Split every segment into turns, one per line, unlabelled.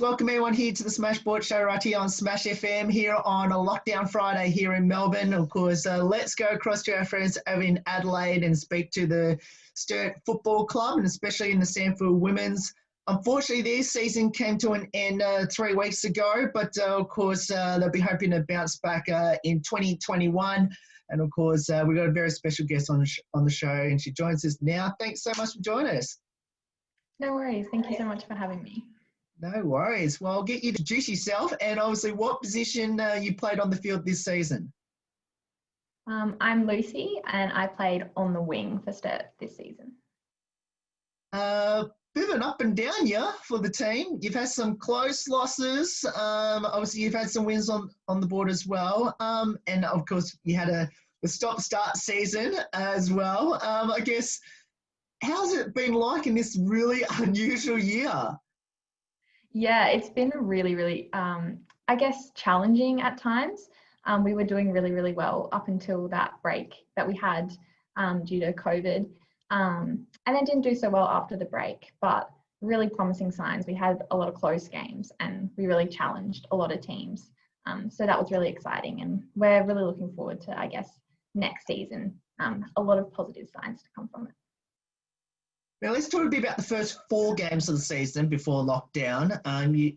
Welcome everyone here to the Smash Board Show right here on Smash FM here on a lockdown Friday here in Melbourne. Of course, let's go across to our friends over in Adelaide and speak to the Sturt Football Club and especially in the SANFLW Women's. Unfortunately, their season came to an end 3 weeks ago, but of course, they'll be hoping to bounce back in 2021. And of course, we've got a very special guest on the show and she joins us now. Thanks so much for joining us.
No worries. Thank you so much for having me.
No worries. Well, I'll get you to introduce yourself and obviously what position you played on the field this season.
I'm Lucy and I played on the wing for Sturt this season.
Bit of an up and down year for the team. You've had some close losses. Obviously, you've had some wins on the board as well. And of course, you had a stop-start season as well. I guess, how's it been like in this really unusual year?
Yeah, it's been really, I guess, challenging at times. We were doing really well up until that break that we had due to COVID. And then didn't do so well after the break, but really promising signs. We had a lot of close games and we really challenged a lot of teams. So that was really exciting and we're really looking forward to, I guess, next season. A lot of positive signs to come from it.
Now, let's talk a bit about the first 4 games of the season before lockdown.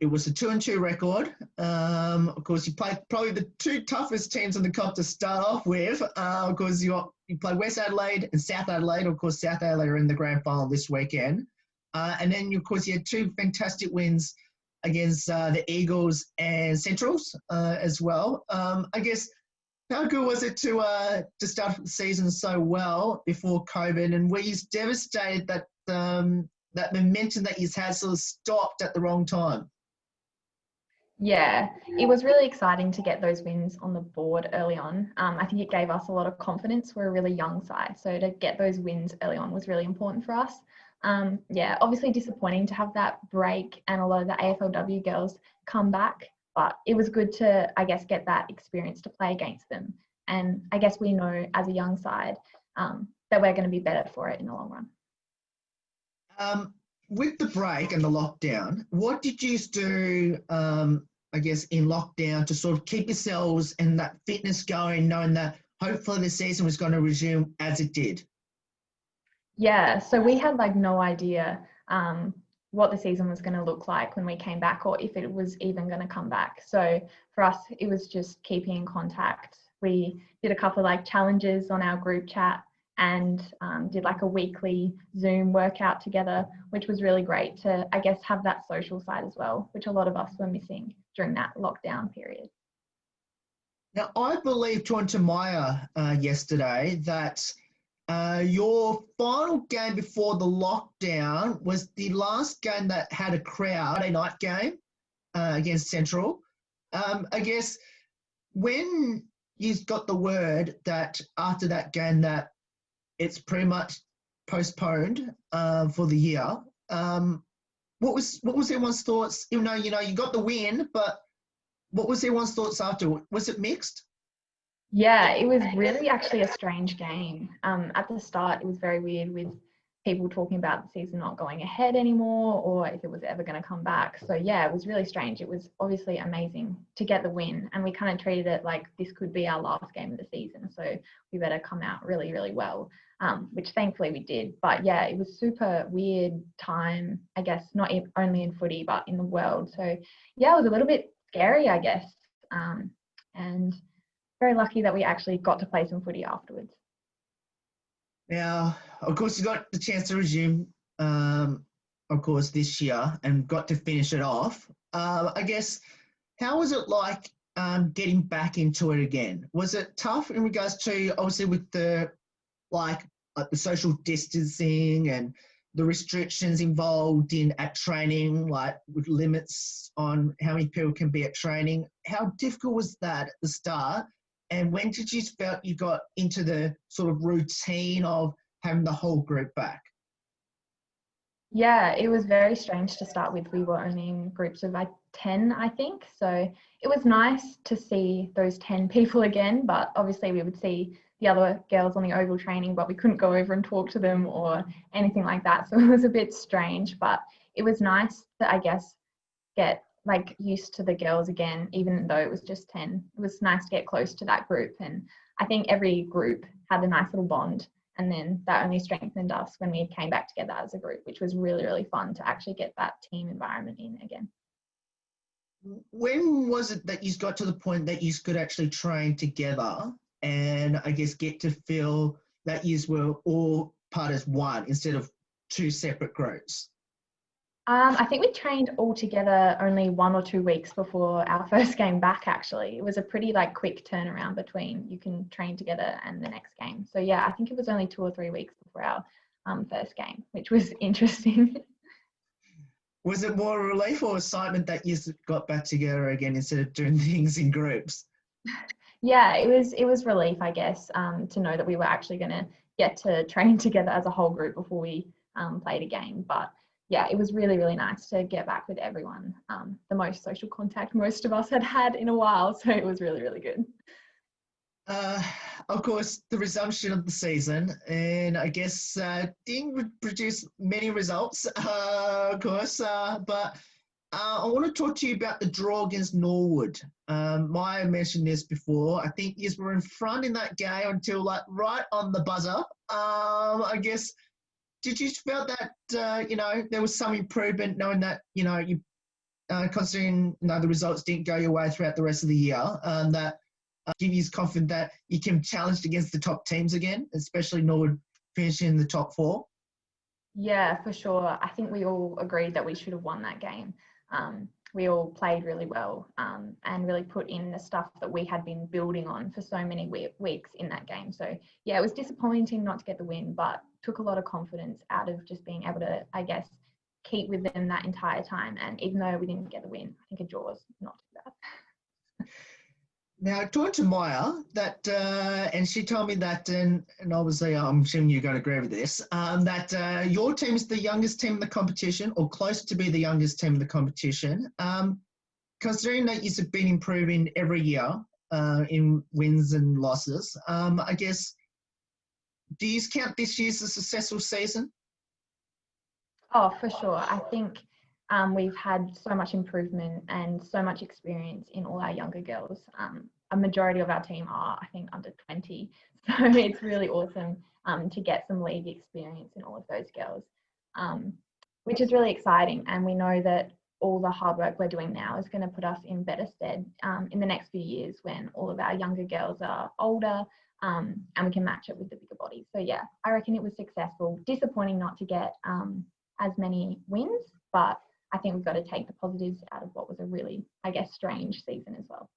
It was a 2-2 record. Of course, you played probably the 2 toughest teams in the comp to start off with. Of course, you played West Adelaide and South Adelaide. Of course, South Adelaide are in the grand final this weekend. And then, of course, you had 2 fantastic wins against the Eagles and Centrals as well. I guess, how good was it to start the season so well before COVID? And were you devastated that that momentum that you've had sort of stopped at the wrong time?
Yeah, it was really exciting to get those wins on the board early on. I think it gave us a lot of confidence. We're a really young side, so to get those wins early on was really important for us. Yeah, obviously disappointing to have that break and a lot of the AFLW girls come back, but it was good to, I guess, get that experience to play against them. And I guess we know as a young side that we're going to be better for it in the long run.
With the break and the lockdown, what did you do, I guess, in lockdown to sort of keep yourselves and that fitness going, knowing that hopefully the season was going to resume as it did?
Yeah, so we had no idea what the season was going to look like when we came back or if it was even going to come back. So for us, it was just keeping in contact. We did a couple of challenges on our group chat and did a weekly Zoom workout together, which was really great to, I guess, have that social side as well, which a lot of us were missing during that lockdown period.
Now, I believe, talking to Maya yesterday, that your final game before the lockdown was the last game that had a crowd, Friday night game against Central. I guess when you got the word that after that game that it's pretty much postponed for the year, what was everyone's thoughts? Even though, you got the win, but what was everyone's thoughts after? Was it mixed?
Yeah, it was really actually a strange game. At the start, it was very weird with people talking about the season not going ahead anymore or if it was ever going to come back. So yeah, it was really strange. It was obviously amazing to get the win and we kind of treated it like this could be our last game of the season. So we better come out really well, which thankfully we did. But yeah, it was super weird time, I guess, not only in footy, but in the world. So yeah, it was a little bit scary, I guess. And very lucky that we actually got to play some footy afterwards.
Now, of course, you got the chance to resume, of course, this year and got to finish it off. I guess, how was it like getting back into it again? Was it tough in regards to, obviously, with the the social distancing and the restrictions involved at training, with limits on how many people can be at training? How difficult was that at the start? And when did you felt you got into the sort of routine of having the whole group back?
Yeah, it was very strange to start with. We were only in groups of 10, I think. So it was nice to see those 10 people again, but obviously we would see the other girls on the oval training, but we couldn't go over and talk to them or anything like that. So it was a bit strange, but it was nice to, I guess, get like used to the girls again, even though it was just 10. It was nice to get close to that group. And I think every group had a nice little bond. And then that only strengthened us when we came back together as a group, which was really, really fun to actually get that team environment in again.
When was it that you got to the point that you could actually train together and I guess get to feel that you were all part as one instead of two separate groups?
I think we trained all together only 1 or 2 weeks before our first game back, actually. It was a pretty quick turnaround between you can train together and the next game. So yeah, I think it was only 2 or 3 weeks before our first game, which was interesting.
Was it more relief or excitement that you got back together again instead of doing things in groups?
Yeah, it was relief, I guess, to know that we were actually going to get to train together as a whole group before we played a game. But yeah, it was really, really nice to get back with everyone. The most social contact most of us had in a while. So it was really, really good.
Of course, the resumption of the season, and I guess didn't produce many results, of course, but I want to talk to you about the draw against Norwood. Maya mentioned this before. I think you were in front in that game until right on the buzzer. I guess, did you feel that, there was some improvement knowing that, you considering the results didn't go your way throughout the rest of the year, that give you confidence that you can challenge against the top teams again, especially Norwood finishing in the top 4?
Yeah, for sure. I think we all agreed that we should have won that game. We all played really well and really put in the stuff that we had been building on for so many weeks in that game. So yeah, it was disappointing not to get the win, but took a lot of confidence out of just being able to, I guess, keep with them that entire time. And even though we didn't get the win, I think a draw was not too bad.
Now, I talked to Maya that, and she told me that, and obviously I'm assuming you're going to agree with this, that your team is the youngest team in the competition, or close to be the youngest team in the competition. Considering that you've been improving every year in wins and losses, I guess, do you count this year as a successful season?
Oh, for sure. I think we've had so much improvement and so much experience in all our younger girls. A majority of our team are, I think, under 20. So it's really awesome to get some league experience in all of those girls, which is really exciting. And we know that all the hard work we're doing now is going to put us in better stead in the next few years when all of our younger girls are older and we can match it with the bigger bodies. So yeah, I reckon it was successful. Disappointing not to get as many wins, but I think we've got to take the positives out of what was a really, I guess, strange season as well.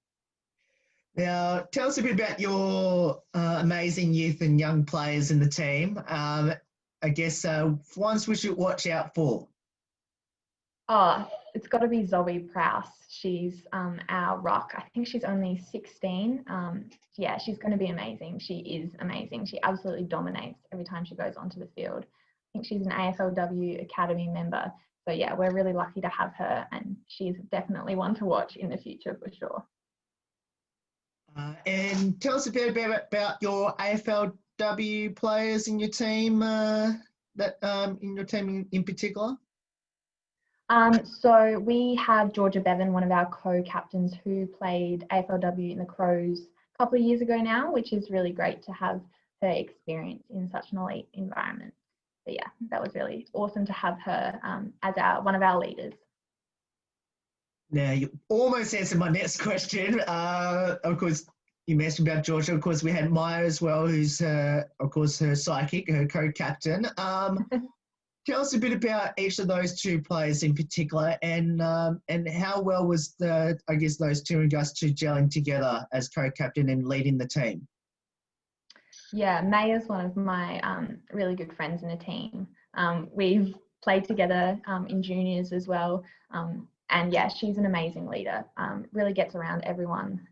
Now, tell us a bit about your amazing youth and young players in the team. I guess ones we should watch out for.
Oh, it's got to be Zoe Prowse. She's our rock. I think she's only 16. Yeah, she's going to be amazing. She is amazing. She absolutely dominates every time she goes onto the field. I think she's an AFLW Academy member. So yeah, we're really lucky to have her, and she's definitely one to watch in the future for sure.
And tell us a bit about your AFLW players in your team, in particular.
So we have Georgia Bevan, one of our co-captains, who played AFLW in the Crows a couple of years ago now, which is really great to have her experience in such an elite environment. But yeah, that was really awesome to have her as one of our leaders.
Now, you almost answered my next question. Of course, you mentioned about Georgia. Of course, we had Maya as well, who's, of course, her psychic, her co-captain. Tell us a bit about each of those two players in particular, and how well was those two and us two gelling together as co-captain and leading the team?
Yeah, Maya's one of my really good friends in the team. We've played together in juniors as well. And yeah, she's an amazing leader, really gets around everyone,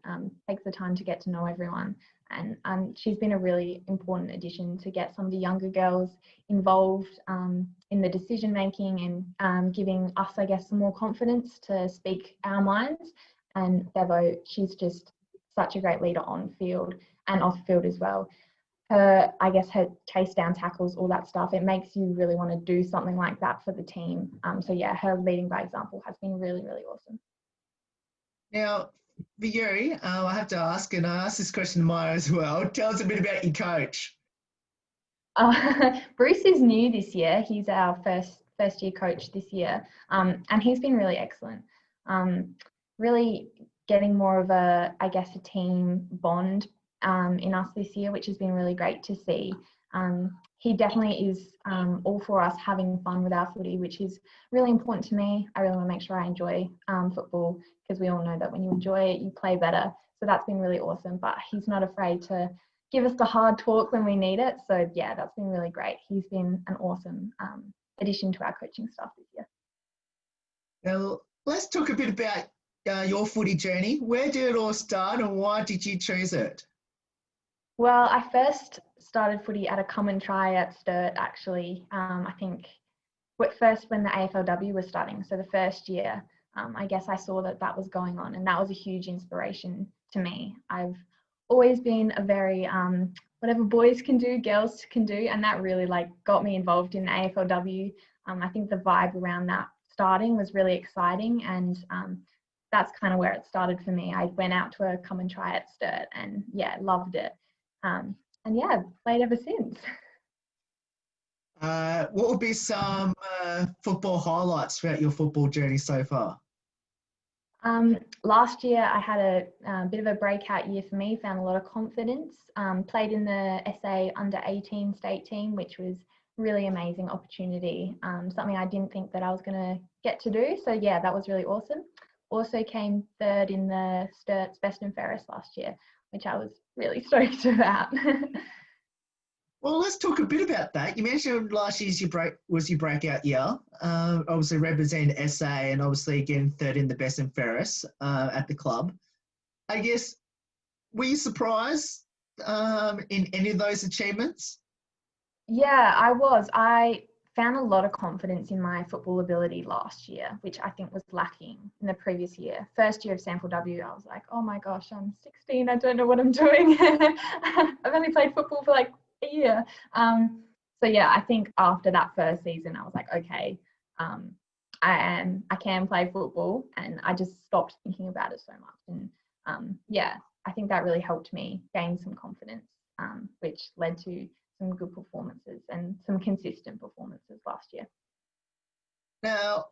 takes the time to get to know everyone. And she's been a really important addition to get some of the younger girls involved in the decision making and giving us, I guess, some more confidence to speak our minds. And Bevo, she's just such a great leader on field and off field as well. Her chase down tackles, all that stuff, it makes you really want to do something like that for the team. So yeah, her leading by example has been really, really awesome.
Now, for you, I have to ask, and I asked this question to Maya as well. Tell us a bit about your coach.
Bruce is new this year. He's our first year coach this year, and he's been really excellent. Really getting more of a, I guess, a team bond in us this year, which has been really great to see. He definitely is all for us having fun with our footy, which is really important to me. I really want to make sure I enjoy football, because we all know that when you enjoy it, you play better. So that's been really awesome. But he's not afraid to give us the hard talk when we need it. So yeah, that's been really great. He's been an awesome addition to our coaching staff this year.
Now, let's talk a bit about your footy journey. Where did it all start, and why did you choose it?
Well, I first started footy at a common try at Sturt, actually. I think first when the AFLW was starting, so the first year, I guess I saw that was going on, and that was a huge inspiration to me. I've always been a very whatever boys can do, girls can do, and that really got me involved in AFLW. I think the vibe around that starting was really exciting, and that's kind of where it started for me. I went out to a common try at Sturt, and yeah, loved it. And yeah, played ever since.
What would be some football highlights throughout your football journey so far?
Last year I had a bit of a breakout year for me, found a lot of confidence, played in the SA under 18 state team, which was really amazing opportunity, something I didn't think that I was going to get to do. So yeah, that was really awesome. Also came third in the Sturt's Best and Fairest last year, which I was really stoked about.
Well, let's talk a bit about that. You mentioned last year's was your breakout year. Obviously representing SA and obviously getting third in the Best and Fairest at the club. I guess, were you surprised in any of those achievements?
Yeah, I was. I found a lot of confidence in my football ability last year, which I think was lacking in the previous year. First year of SANFLW, I was like, oh my gosh, I'm 16. I don't know what I'm doing. I've only played football for a year. So yeah, I think after that first season, I was like, okay, I can play football, and I just stopped thinking about it so much. And yeah, I think that really helped me gain some confidence, which led to some good performances and some consistent performances last year.
Now,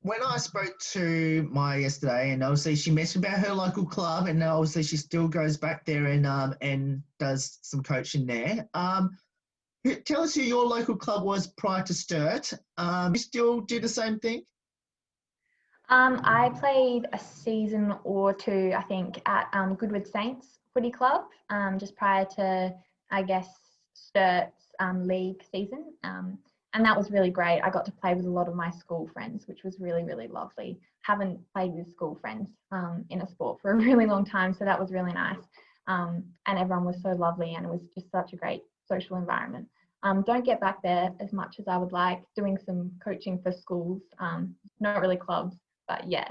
when I spoke to Maya yesterday, and obviously she mentioned about her local club, and now obviously she still goes back there and does some coaching there. Tell us who your local club was prior to Sturt. You still do the same thing?
I played a season or two, I think, at Goodwood Saints Footy Club, just prior to, I guess, Sturt's league season. And that was really great. I got to play with a lot of my school friends, which was really, really lovely. Haven't played with school friends in a sport for a really long time, so that was really nice. And everyone was so lovely, and it was just such a great social environment. Don't get back there as much as I would like, doing some coaching for schools, not really clubs, but yeah.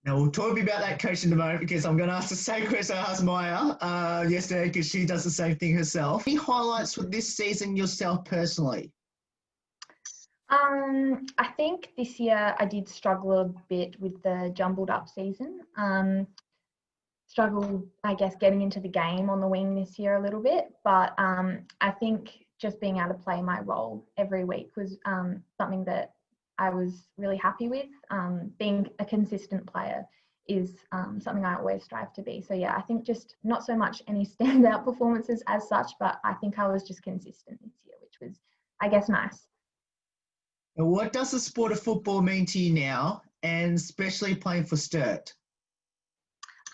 Now, we'll talk about that coach in a moment, because I'm going to ask the same question I asked Maya yesterday, because she does the same thing herself. Any highlights for this season yourself personally?
I think this year I did struggle a bit with the jumbled up season. Struggled, I guess, getting into the game on the wing this year a little bit. But I think just being able to play my role every week was something that I was really happy with. Being a consistent player is something I always strive to be. So yeah, I think just not so much any standout performances as such, but I think I was just consistent this year, which was, I guess, nice.
Now, what does the sport of football mean to you now, and especially playing for Sturt?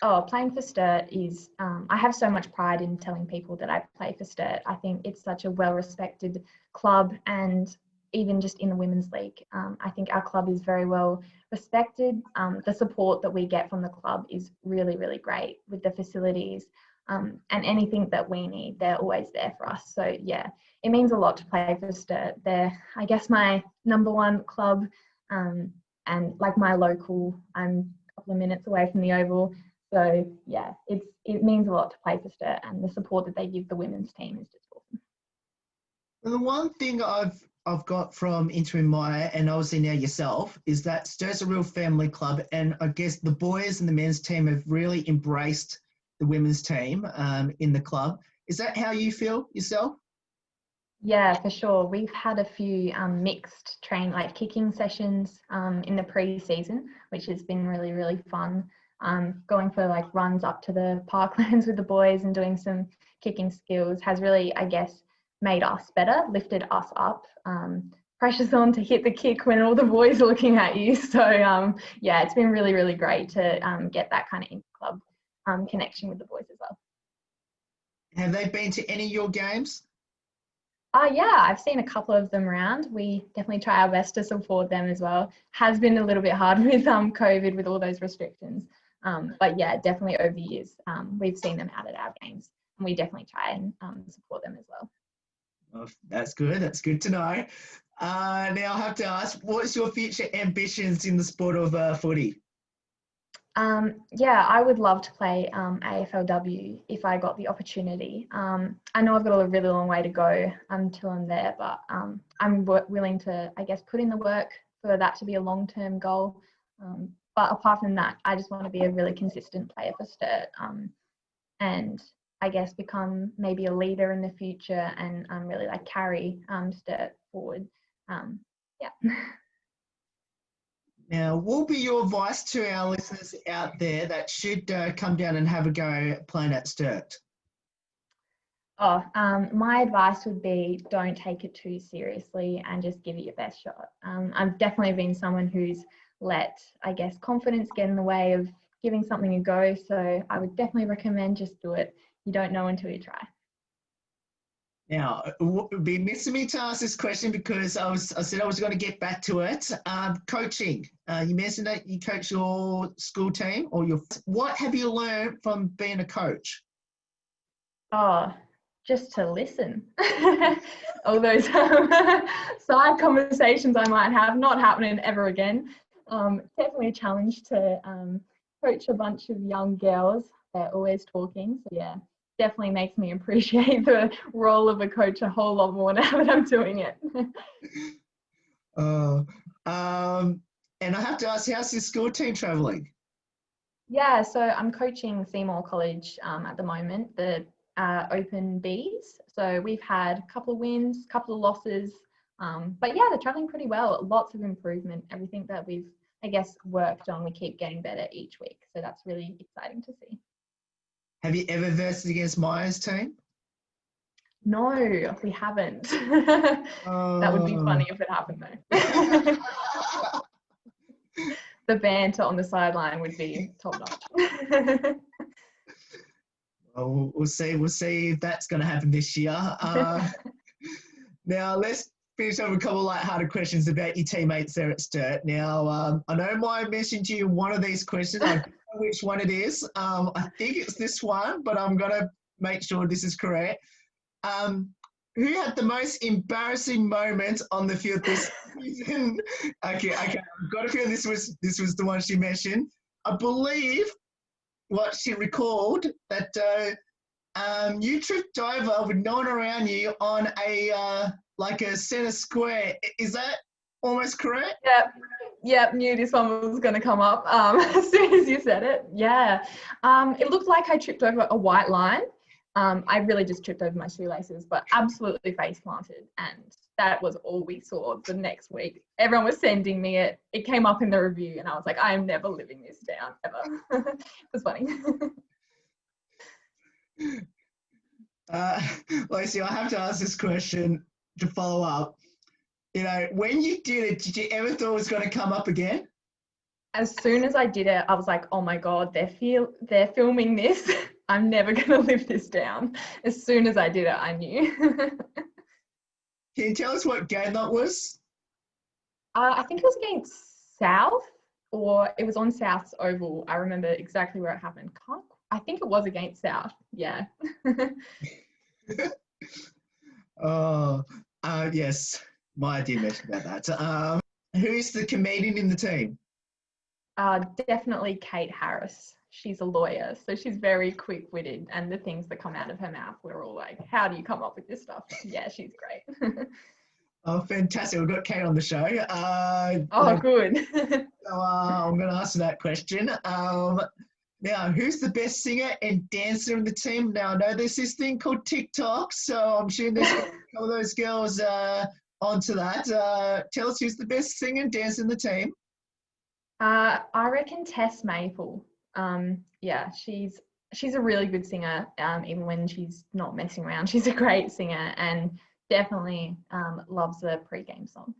Oh, playing for Sturt is, I have so much pride in telling people that I play for Sturt. I think it's such a well-respected club, and even just in the women's league, I think our club is very well respected. The support that we get from the club is really, really great with the facilities, and anything that we need, they're always there for us. So yeah, it means a lot to play for Sturt. They're, I guess, my number one club, and like my local. I'm a couple of minutes away from the Oval. So yeah, it means a lot to play for Sturt, and the support that they give the women's team is just awesome.
Well, the one thing I've I've got from Interim Maya and obviously now yourself is that Sturt's a real family club, and I guess the boys and the men's team have really embraced the women's team in the club. Is that how you feel yourself?
Yeah, for sure. We've had a few mixed kicking sessions in the pre-season, which has been really, really fun. Going for like runs up to the parklands with the boys and doing some kicking skills has really, I guess, made us better, lifted us up. Pressure's on to hit the kick when all the boys are looking at you. So yeah, it's been really, really great to get that kind of in-club connection with the boys as well.
Have they been to any of your games?
Yeah, I've seen a couple of them around. We definitely try our best to support them as well. Has been a little bit hard with COVID with all those restrictions. But yeah, definitely over the years, we've seen them out at our games, and we definitely try and support them as well.
Oh, that's good. That's good to know. Now I have to ask, what's your future ambitions in the sport of footy?
Yeah, I would love to play AFLW if I got the opportunity. I know I've got a really long way to go until I'm there, but I'm willing to, I guess, put in the work for that to be a long-term goal. But apart from that, I just want to be a really consistent player for Sturt and I guess become maybe a leader in the future and really like carry Sturt forward. Yeah.
Now, what will be your advice to our listeners out there that should come down and have a go playing at Sturt?
My advice would be don't take it too seriously and just give it your best shot. I've definitely been someone who's let, I guess, confidence get in the way of giving something a go. So I would definitely recommend just do it. You don't know until you try.
Now, it would be missing me to ask this question because I said I was going to get back to it. Coaching. You mentioned that you coach your school team or what have you learned from being a coach?
Just to listen. All those side conversations I might have, not happening ever again. Definitely a challenge to coach a bunch of young girls. They're always talking. So yeah, definitely makes me appreciate the role of a coach a whole lot more now that I'm doing it.
And I have to ask, how's your school team travelling?
Yeah, so I'm coaching Seymour College at the moment, the Open Bees. So we've had a couple of wins, a couple of losses, but yeah, they're travelling pretty well. Lots of improvement. Everything that we've, I guess, worked on, we keep getting better each week. So that's really exciting to see.
Have you ever versed against Maya's team?
No, we haven't. That would be funny if it happened though. The banter on the sideline would be top notch.
Well, we'll see if that's going to happen this year. Now, let's finish up with a couple of lighthearted questions about your teammates there at Sturt. Now, I know Maya mentioned you in one of these questions. I don't know which one it is. I think it's this one, but I'm going to make sure this is correct. Who had the most embarrassing moment on the field this season? Okay. I've got a feeling this was the one she mentioned. I believe what she recalled that you tripped over with no one around you on a centre square. Is that almost correct?
Yep, knew this one was going to come up as soon as you said it. Yeah. It looked like I tripped over a white line. I really just tripped over my shoelaces, but absolutely face planted. And that was all we saw the next week. Everyone was sending me it. It came up in the review and I was like, I am never living this down, ever. It was funny.
Lacey, I have to ask this question to follow up. You know, when you did you ever thought it was going to come up again?
As soon as I did it, I was like, oh my God, they're filming this. I'm never going to live this down. As soon as I did it, I knew.
Can you tell us what game that was?
I think it was against South, or it was on South's Oval. I remember exactly where it happened. I think it was against South. Yeah.
Yes. Maya did mention about that. Who's the comedian in the team?
Definitely Kate Harris. She's a lawyer, so she's very quick-witted, and the things that come out of her mouth, we're all like, how do you come up with this stuff? Yeah, she's great.
Oh, fantastic. We've got Kate on the show.
Good.
So I'm going to ask you that question. Now, who's the best singer and dancer in the team? Now, I know there's this thing called TikTok, so I'm sure there's a couple of those girls onto that. Tell us who's the best singer and dancer in the team.
I reckon Tess Maple. Yeah, she's a really good singer. Even when she's not messing around, she's a great singer and definitely loves the pre-game song.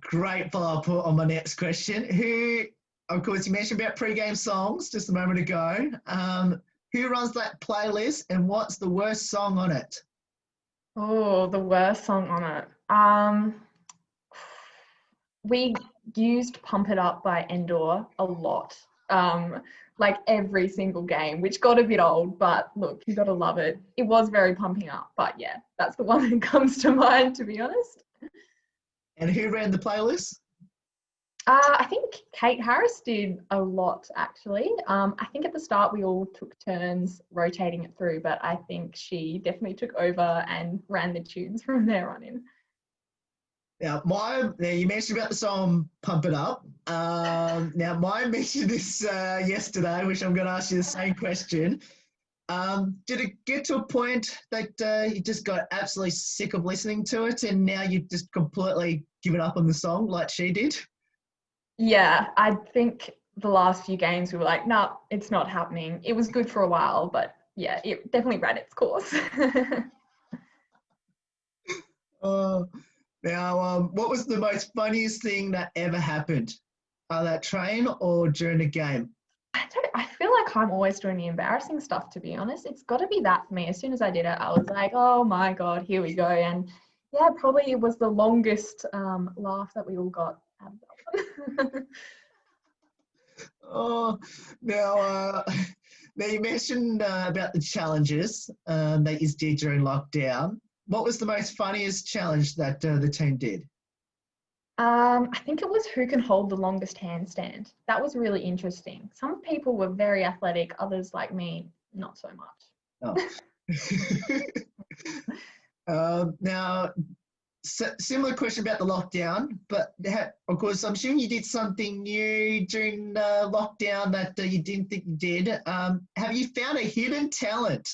Great follow-up on my next question. Who, of course, you mentioned about pre-game songs just a moment ago. Who runs that playlist and what's the worst song on it?
Oh, the worst song on it. We used Pump It Up by Endor a lot. Like every single game, which got a bit old, but look, you got to love it. It was very pumping up, but yeah, that's the one that comes to mind, to be honest.
And who ran the playlist?
I think Kate Harris did a lot, actually. I think at the start we all took turns rotating it through, but I think she definitely took over and ran the tunes from there on in.
Now, you mentioned about the song Pump It Up. Now, mine mentioned this yesterday, which I'm going to ask you the same question. Did it get to a point that you just got absolutely sick of listening to it and now you've just completely given up on the song like she did?
Yeah, I think the last few games we were like, no, it's not happening. It was good for a while, but yeah, it definitely ran its course.
Now, what was the most funniest thing that ever happened? That train or during a game?
I feel like I'm always doing the embarrassing stuff, to be honest. It's got to be that for me. As soon as I did it, I was like, oh my God, here we go. And yeah, probably it was the longest laugh that we all got out of that one.
Oh, now you mentioned about the challenges that you did during lockdown. What was the most funniest challenge that the team did?
I think it was who can hold the longest handstand. That was really interesting. Some people were very athletic, others like me, not so much.
Oh. Now, similar question about the lockdown, but of course, I'm assuming you did something new during lockdown that you didn't think you did. Have you found a hidden talent?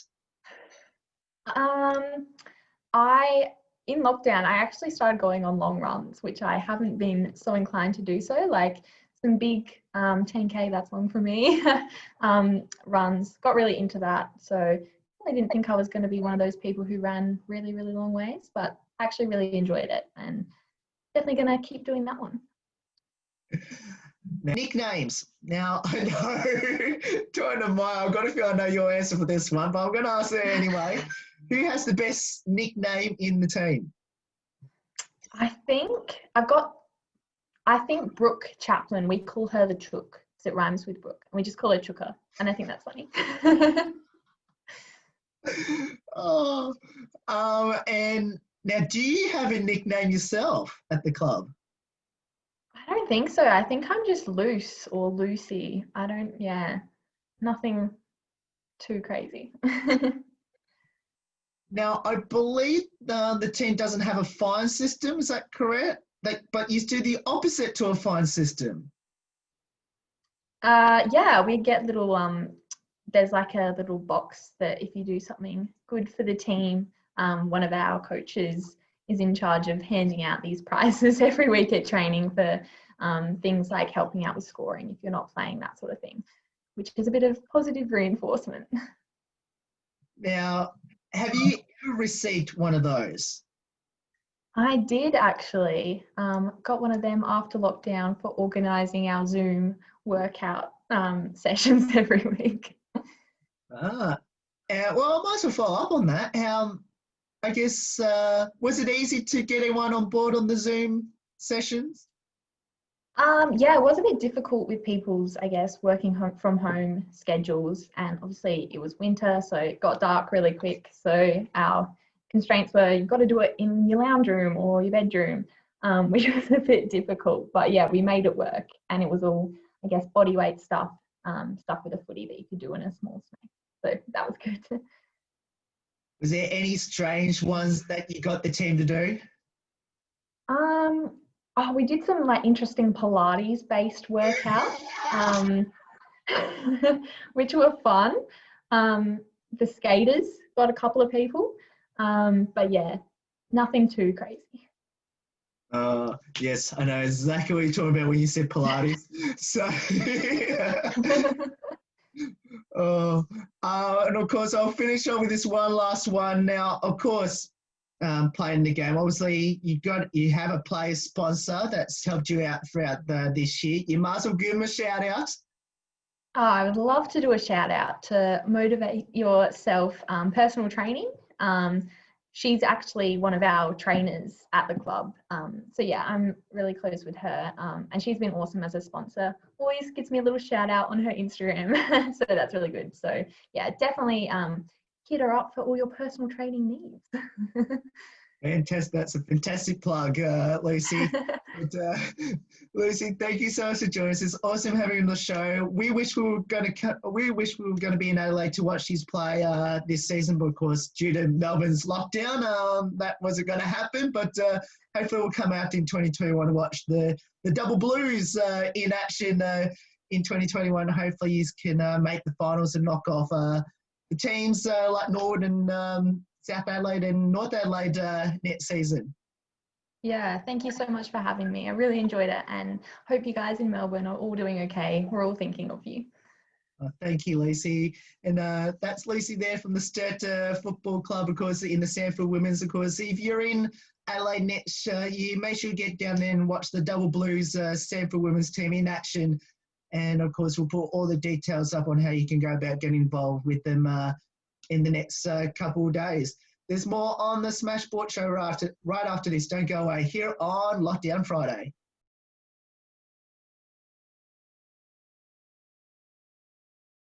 In lockdown, I actually started going on long runs, which I haven't been so inclined to do so. Like some big 10K, that's long for me, runs. Got really into that. So I didn't think I was going to be one of those people who ran really, really long ways, but I actually really enjoyed it and definitely going to keep doing that one.
Now, nicknames. Now, I know, trying to I've got to feel I know your answer for this one, but I'm going to ask it anyway. Who has the best nickname in the team?
I think Brooke Chaplin, we call her the Chook because it rhymes with Brooke. And we just call her Chooker. And I think that's funny.
And now do you have a nickname yourself at the club?
I don't think so. I think I'm just Loose or Lucy. Nothing too crazy.
Now, I believe the team doesn't have a fine system. Is that correct? But you do the opposite to a fine system.
Yeah, we get little there's like a little box that if you do something good for the team, one of our coaches is in charge of handing out these prizes every week at training for things like helping out with scoring if you're not playing, that sort of thing, which is a bit of positive reinforcement.
Now, have you ever received one of those?
I did actually. Got one of them after lockdown for organising our Zoom workout sessions every week.
Well, I might as well follow up on that. I guess, was it easy to get everyone on board on the Zoom sessions?
Yeah, it was a bit difficult with people's, I guess, working from home schedules. And obviously it was winter, so it got dark really quick. So our constraints were you've got to do it in your lounge room or your bedroom, which was a bit difficult. But yeah, we made it work. And it was all, I guess, body weight stuff with a footy that you could do in a small space. So that was good.
Was there any strange ones that you got the team to do?
We did some like interesting Pilates-based workouts, which were fun. The skaters got a couple of people, but yeah, nothing too crazy.
Yes, I know exactly what you're talking about when you said Pilates. So, and of course, I'll finish off with this one last one. Now, of course, playing the game, obviously, you have a player sponsor that's helped you out throughout this year. You might as well give them a shout out.
I would love to do a shout out to Motivate Yourself personal training. She's actually one of our trainers at the club. So yeah, I'm really close with her, and she's been awesome as a sponsor. Always gives me a little shout out on her Instagram. So that's really good. So yeah, definitely hit her up for all your personal training needs.
Fantastic. That's a fantastic plug, Lucy. But, Lucy, thank you so much for joining us. It's awesome having you on the show. We wish we were going to be in Adelaide to watch these play this season, but of course, due to Melbourne's lockdown, that wasn't going to happen. But hopefully, we'll come out in 2021 to watch the Double Blues in action in 2021. Hopefully, you can make the finals and knock off the teams like Norwood and South Adelaide and North Adelaide next season.
Yeah, thank you so much for having me. I really enjoyed it and hope you guys in Melbourne are all doing okay. We're all thinking of you.
Thank you, Lucy. And that's Lucy there from the Sturt Football Club, of course, in the SANFLW Women's, of course. If you're in Adelaide next year, make sure you get down there and watch the Double Blues SANFLW Women's team in action. And, of course, we'll put all the details up on how you can go about getting involved with them in the next couple of days. There's more on the Smash Sport Show right after this. Don't go away. Here on Lockdown Friday.